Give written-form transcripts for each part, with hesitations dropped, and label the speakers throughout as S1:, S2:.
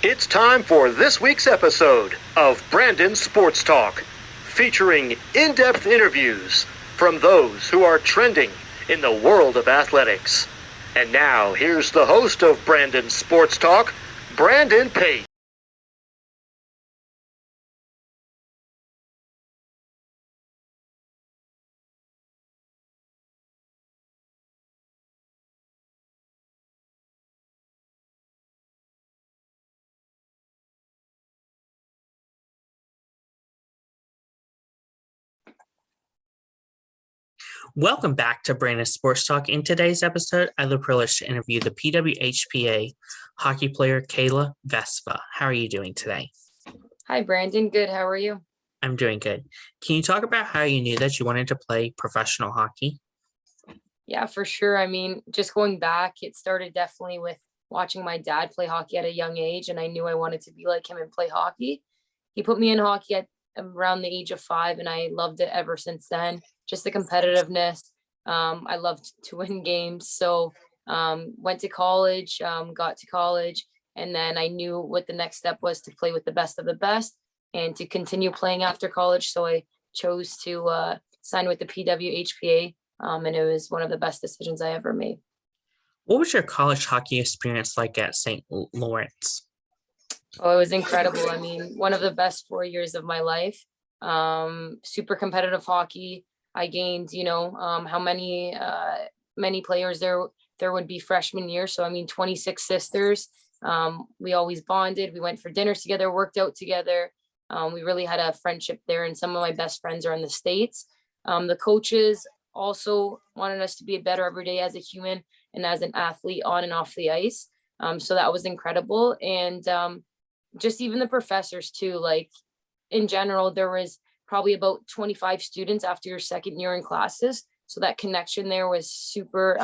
S1: It's time for this week's episode of Brandon Sports Talk, featuring in-depth interviews from those who are trending in the world of athletics. And now, here's the host of Brandon Sports Talk, Brandon Pate.
S2: Welcome back to Brandon Sports Talk. In today's episode, I have the privilege to interview the PWHPA hockey player Kayla Vespa. How are you doing today?
S3: Hi, Brandon. Good. How are you?
S2: I'm doing good. Can you talk about how you knew that you wanted to play professional hockey?
S3: Yeah, for sure. I mean, just going back, it started definitely with watching my dad play hockey at a young age, and I knew I wanted to be like him and play hockey. He put me in hockey at around the age of 5, and I loved it ever since then. Just the competitiveness. I loved to win games. So went to college, got to college, and then I knew what the next step was to play with the best of the best and to continue playing after college. So I chose to sign with the PWHPA, and it was one of the best decisions I ever made.
S2: What was your college hockey experience like at St. Lawerence?
S3: Oh, it was incredible. I mean, one of the best 4 years of my life. Super competitive hockey. I gained, how many players there would be freshman year. So I mean, 26 sisters. We always bonded. We went for dinners together, worked out together. We really had a friendship there, and some of my best friends are in the States. The coaches also wanted us to be better every day as a human and as an athlete on and off the ice. So that was incredible. And just even the professors too, like in general, there was probably about 25 students after your second year in classes. So that connection there was super,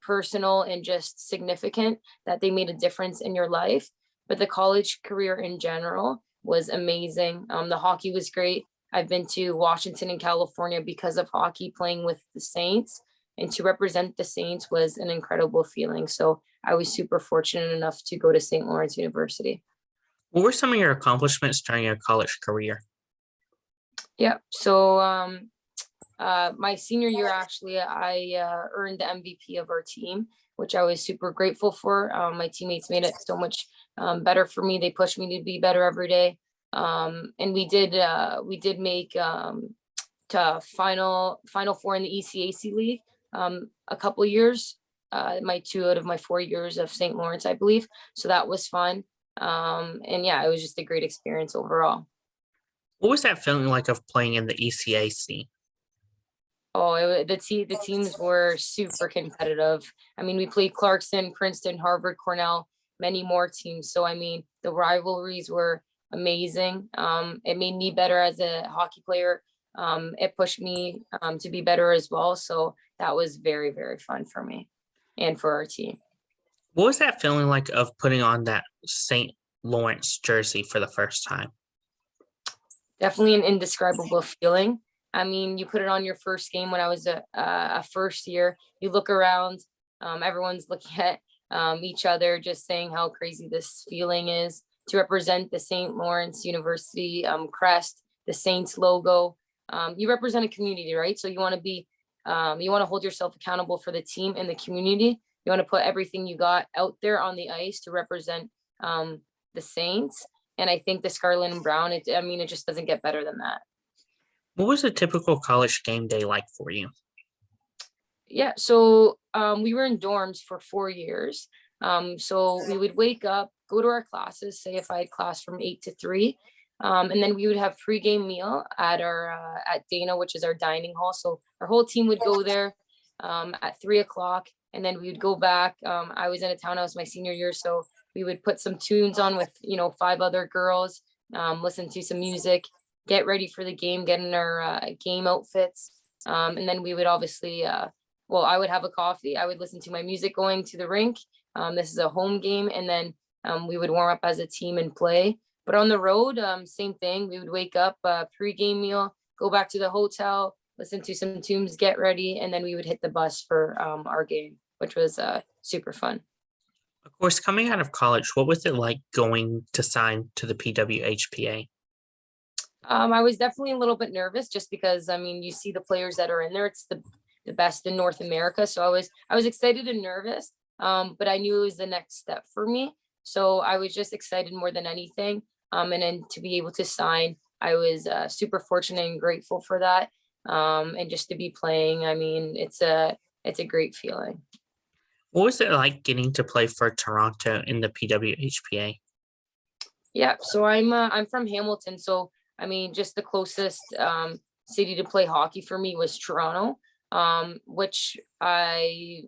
S3: personal and just significant, that they made a difference in your life. But the college career in general was amazing. The hockey was great. I've been to Washington and California because of hockey, playing with the Saints, and to represent the Saints was an incredible feeling. So I was super fortunate enough to go to St. Lawerence University.
S2: What were some of your accomplishments during your college career?
S3: Yeah. So my senior year, actually, I earned the MVP of our team, which I was super grateful for. My teammates made it so much better for me. They pushed me to be better every day. And we did make to final four in the ECAC league a couple years. My 2 out of my 4 years of St. Lawerence, I believe. So that was fun. And yeah, it was just a great experience overall.
S2: What was that feeling like of playing in the ECAC?
S3: Oh, the teams were super competitive. I mean, we played Clarkson, Princeton, Harvard, Cornell, many more teams. So I mean, the rivalries were amazing. It made me better as a hockey player. It pushed me to be better as well. So that was very, very fun for me and for our team.
S2: What was that feeling like of putting on that St. Lawerence jersey for the first time?
S3: Definitely an indescribable feeling. I mean, you put it on your first game when I was a first year. You look around, everyone's looking at each other, just saying how crazy this feeling is to represent the St. Lawerence University crest, the Saints logo. You represent a community, right? So you want to hold yourself accountable for the team and the community. You want to put everything you got out there on the ice to represent the Saints. And I think the Scarlet and Brown, it just doesn't get better than that.
S2: What was a typical college game day like for you?
S3: Yeah, so we were in dorms for 4 years. So we would wake up, go to our classes, say if I had class from 8 to 3, and then we would have pregame meal at our at Dana, which is our dining hall. So our whole team would go there at 3 o'clock, and then we would go back. I was in a townhouse my senior year, so we would put some tunes on with 5 other girls, listen to some music, get ready for the game, get in our game outfits, and then we would obviously. I would have a coffee. I would listen to my music going to the rink. This is a home game, and then we would warm up as a team and play. But on the road, same thing. We would wake up, pre-game meal, go back to the hotel, listen to some tunes, get ready, and then we would hit the bus for our game, which was super fun.
S2: Of course, coming out of college, what was it like going to sign to the PWHPA?
S3: I was definitely a little bit nervous just because I mean you see the players that are in there. It's the best in North America. So I was excited and nervous. But I knew it was the next step for me. So I was just excited more than anything. And then to be able to sign, I was super fortunate and grateful for that. And just to be playing, I mean, it's a great feeling.
S2: What was it like getting to play for Toronto in the PWHPA?
S3: Yeah, so I'm from Hamilton, so I mean, just the closest city to play hockey for me was Toronto, which I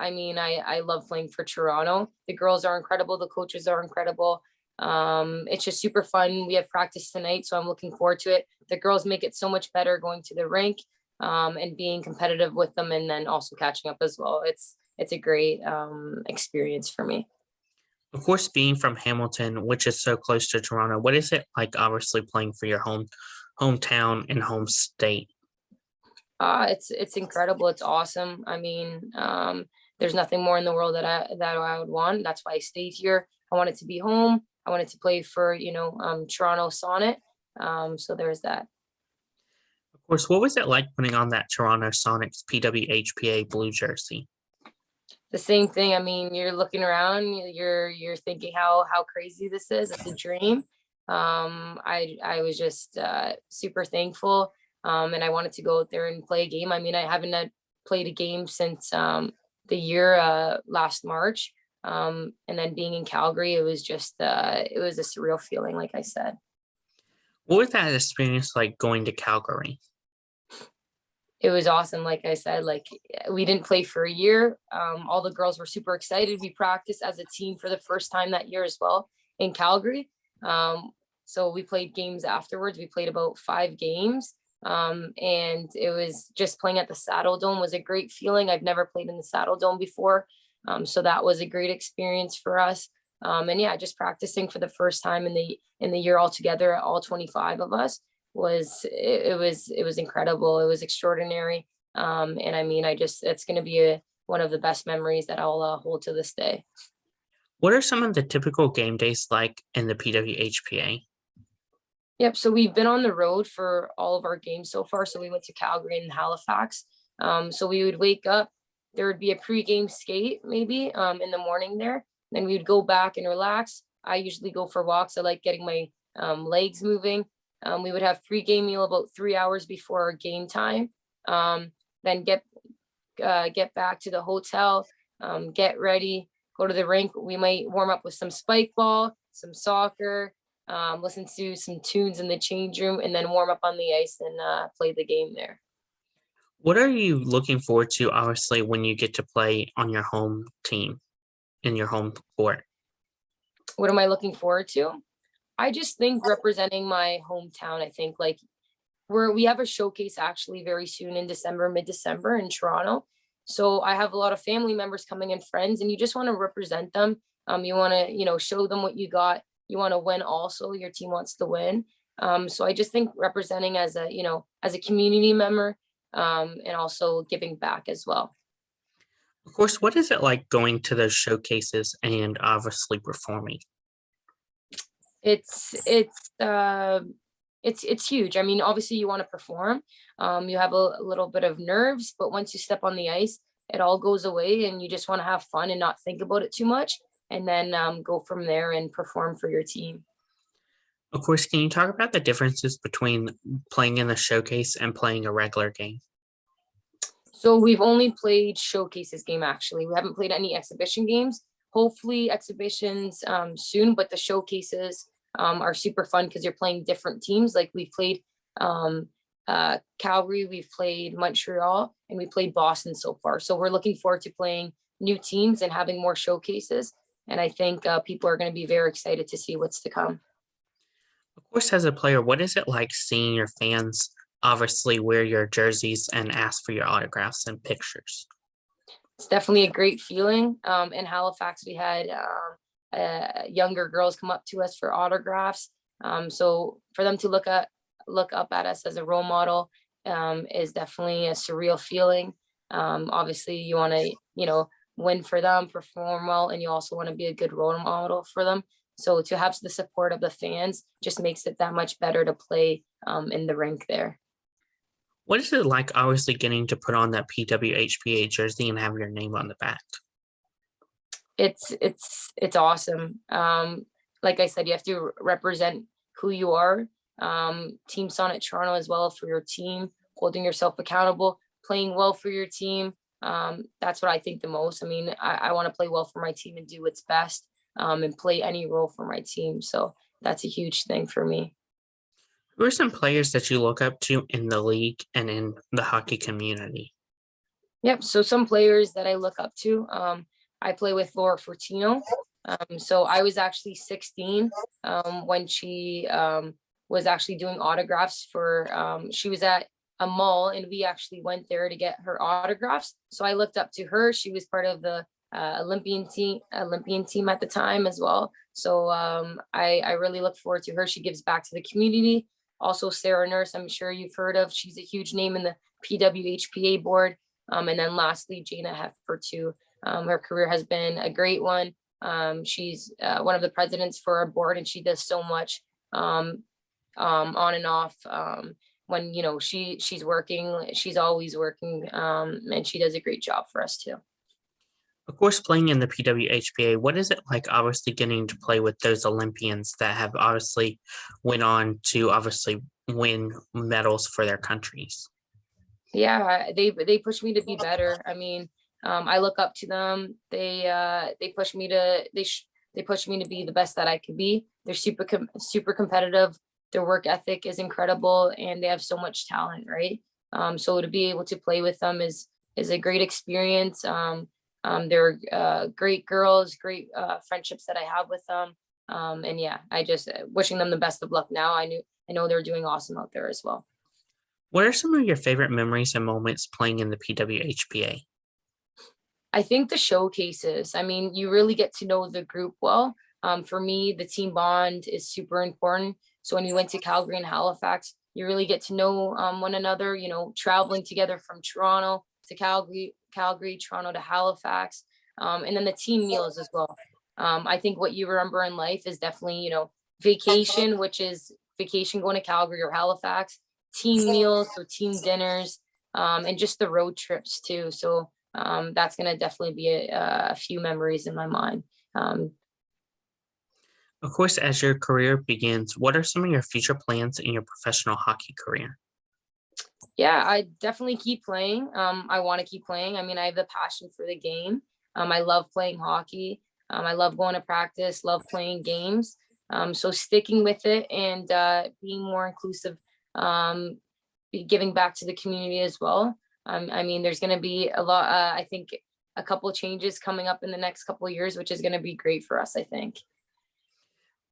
S3: mean, I love playing for Toronto. The girls are incredible, the coaches are incredible. It's just super fun. We have practice tonight, so I'm looking forward to it. The girls make it so much better going to the rink and being competitive with them, and then also catching up as well. It's a great experience for me.
S2: Of course, being from Hamilton, which is so close to Toronto, what is it like obviously playing for your hometown and home state?
S3: It's incredible. It's awesome. I mean, there's nothing more in the world that I would want. That's why I stayed here. I wanted to be home. I wanted to play for, Toronto Sonnet. So there's that.
S2: Of course, what was it like putting on that Toronto Sonics PWHPA blue jersey?
S3: The same thing. I mean, you're looking around, you're thinking how crazy this is. It's a dream. I was just super thankful. And I wanted to go out there and play a game. I mean, I haven't played a game since the year last March. And then being in Calgary, it was just it was a surreal feeling, like I said.
S2: What was that experience like going to Calgary?
S3: It was awesome. Like I said, like we didn't play for a year. All the girls were super excited. We practiced as a team for the first time that year as well in Calgary. So we played games afterwards. We played about 5 games. And it was just playing at the Saddle Dome was a great feeling. I've never played in the Saddle Dome before. So that was a great experience for us. And yeah, just practicing for the first time in the year altogether, all 25 of us it was incredible. It was extraordinary. And I mean, it's going to be one of the best memories that I'll hold to this day.
S2: What are some of the typical game days like in the PWHPA?
S3: Yep. So we've been on the road for all of our games so far. So we went to Calgary and Halifax. So we would wake up, there would be a pregame skate maybe in the morning there. Then we would go back and relax. I usually go for walks. I like getting my legs moving. We would have pregame meal about 3 hours before our game time. Then get back to the hotel, get ready, go to the rink. We might warm up with some spike ball, some soccer, listen to some tunes in the change room, and then warm up on the ice and play the game there.
S2: What are you looking forward to, obviously, when you get to play on your home team in your home court?
S3: What am I looking forward to? I just think representing my hometown. I think like we have a showcase actually very soon in December, mid-December in Toronto. So I have a lot of family members coming and friends, and you just want to represent them. You want to, show them what you got. You want to win also. Your team wants to win. So I just think representing as a community member, and also giving back as well.
S2: Of course, what is it like going to those showcases and obviously performing?
S3: It's huge. I mean, obviously you want to perform. You have a little bit of nerves, but once you step on the ice, it all goes away, and you just want to have fun and not think about it too much, and then go from there and perform for your team.
S2: Of course, can you talk about the differences between playing in the showcase and playing a regular game?
S3: So we've only played showcases game actually. We haven't played any exhibition games. Hopefully exhibitions soon, but the showcases are super fun because you're playing different teams. Like we've played Calgary, we've played Montreal, and we played Boston so far. So we're looking forward to playing new teams and having more showcases. And I think people are going to be very excited to see what's to come.
S2: Of course, as a player, what is it like seeing your fans obviously wear your jerseys and ask for your autographs and pictures?
S3: It's definitely a great feeling. In Halifax, we had younger girls come up to us for autographs. So for them to look up at us as a role model is definitely a surreal feeling. Obviously, you want to win for them, perform well, and you also want to be a good role model for them. So to have the support of the fans just makes it that much better to play in the rink there.
S2: What is it like, obviously, getting to put on that PWHPA jersey and have your name on the back?
S3: It's awesome. Like I said, you have to represent who you are. Team Sonnet Toronto as well for your team, holding yourself accountable, playing well for your team. That's what I think the most. I mean, I want to play well for my team and do what's best, and play any role for my team. So that's a huge thing for me.
S2: Who are some players that you look up to in the league and in the hockey community?
S3: Yep. So some players that I look up to, I play with Laura Fortino. So I was actually 16 when she was actually doing autographs for, she was at a mall and we actually went there to get her autographs. So I looked up to her. She was part of the Olympian team at the time as well. So I really look forward to her. She gives back to the community. Also Sarah Nurse, I'm sure you've heard of. She's a huge name in the PWHPA board. And then lastly, Jana Heffer too. Her career has been a great one. She's one of the presidents for our board, and she does so much on and off. When she's working, she's always working, and she does a great job for us too.
S2: Of course, playing in the PWHPA, what is it like, obviously, getting to play with those Olympians that have obviously went on to obviously win medals for their countries?
S3: Yeah, they push me to be better. I mean, I look up to them. They push me to they push me to be the best that I could be. They're super competitive. Their work ethic is incredible, and they have so much talent, right? So to be able to play with them is a great experience. They're great girls, great friendships that I have with them. And yeah, I just wishing them the best of luck now. I know they're doing awesome out there as well.
S2: What are some of your favorite memories and moments playing in the PWHPA?
S3: I think the showcases, I mean, you really get to know the group well. For me, the team bond is super important. So when we went to Calgary and Halifax, you really get to know one another, traveling together from Toronto to Calgary, Toronto to Halifax, and then the team meals as well. I think what you remember in life is definitely, vacation, which is vacation going to Calgary or Halifax, team meals, so team dinners, and just the road trips too. So that's going to definitely be a few memories in my mind.
S2: Of course, as your career begins, what are some of your future plans in your professional hockey career?
S3: Yeah, I definitely keep playing. I want to keep playing. I mean, I have the passion for the game. I love playing hockey. I love going to practice, love playing games. So sticking with it and being more inclusive, be giving back to the community as well. I mean, there's going to be a lot, I think a couple of changes coming up in the next couple of years, which is going to be great for us, I think.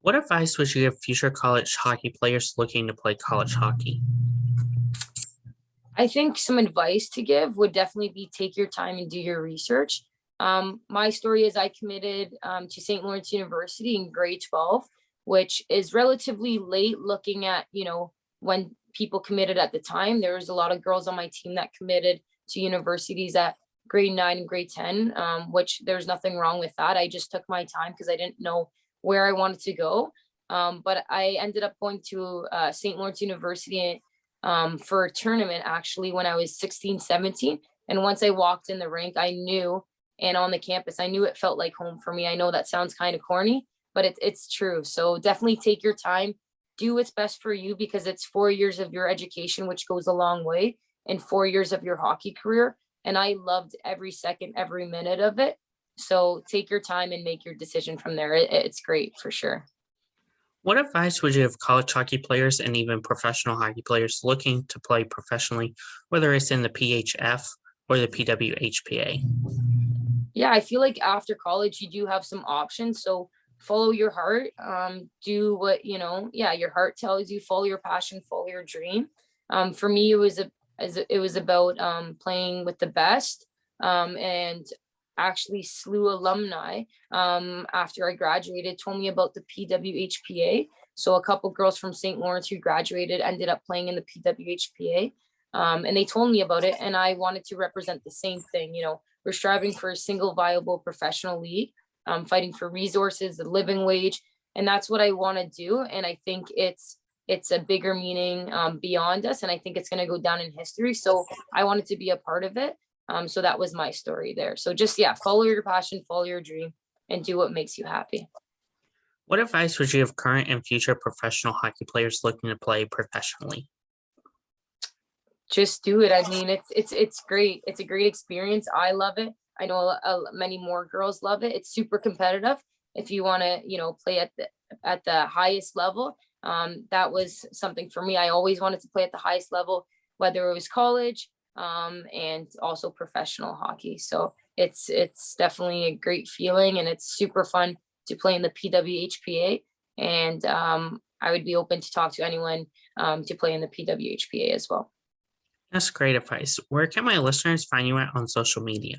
S2: What advice would you give future college hockey players looking to play college hockey?
S3: I think some advice to give would definitely be take your time and do your research. My story is I committed to St. Lawerence University in grade 12, which is relatively late looking at, when people committed at the time. There was a lot of girls on my team that committed to universities at grade 9 and grade 10, which there's nothing wrong with that. I just took my time because I didn't know where I wanted to go. But I ended up going to St. Lawerence University for a tournament actually when I was 16, 17. And once I walked in the rink, I knew, and on the campus, I knew it felt like home for me. I know that sounds kind of corny, but it's true. So definitely take your time, do what's best for you, because it's 4 years of your education, which goes a long way, and 4 years of your hockey career. And I loved every second, every minute of it. So take your time and make your decision from there. It's great for sure.
S2: What advice would you give college hockey players and even professional hockey players looking to play professionally, whether it's in the PHF or the PWHPA?
S3: Yeah, I feel like after college, you do have some options. So follow your heart, do what, your heart tells you, follow your passion, follow your dream. For me, it was about playing with the best, and actually SLU alumni after I graduated told me about the PWHPA. So a couple girls from St. Lawrence who graduated ended up playing in the PWHPA. And they told me about it, and I wanted to represent the same thing. We're striving for a single viable professional league, fighting for resources, the living wage, and that's what I want to do. And I think it's a bigger meaning beyond us, and I think it's going to go down in history. So I wanted to be a part of it. So that was my story there. So just, follow your passion, follow your dream, and do what makes you happy.
S2: What advice would you give current and future professional hockey players looking to play professionally?
S3: Just do it. I mean, it's great. It's a great experience. I love it. I know many more girls love it. It's super competitive. If you want to, play at the highest level, that was something for me. I always wanted to play at the highest level, whether it was college, and also professional hockey. So it's definitely a great feeling, and it's super fun to play in the PWHPA. And I would be open to talk to anyone to play in the PWHPA as well.
S2: That's great advice. Where can my listeners find you at on social media?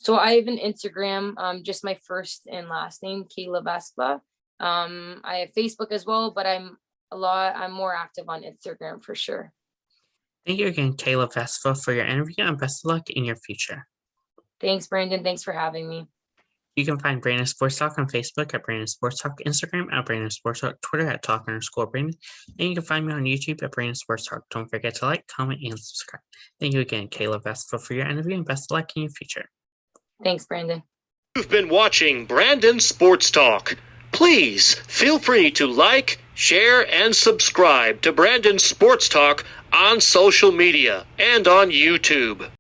S3: So I have an Instagram, just my first and last name, Kayla Vespa. I have Facebook as well, but I'm more active on Instagram for sure.
S2: Thank you again, Kayla Vespa, for your interview, and best of luck in your future.
S3: Thanks, Brandon. Thanks for having me.
S2: You can find Brandon Sports Talk on Facebook at Brandon Sports Talk, Instagram at Brandon Sports Talk, Twitter at Talk_Brandon, and you can find me on YouTube at Brandon Sports Talk. Don't forget to like, comment, and subscribe. Thank you again, Kayla Vespa, for your interview, and best of luck in your future.
S3: Thanks, Brandon.
S1: You've been watching Brandon Sports Talk. Please feel free to like, share, and subscribe to Brandon Sports Talk on social media and on YouTube.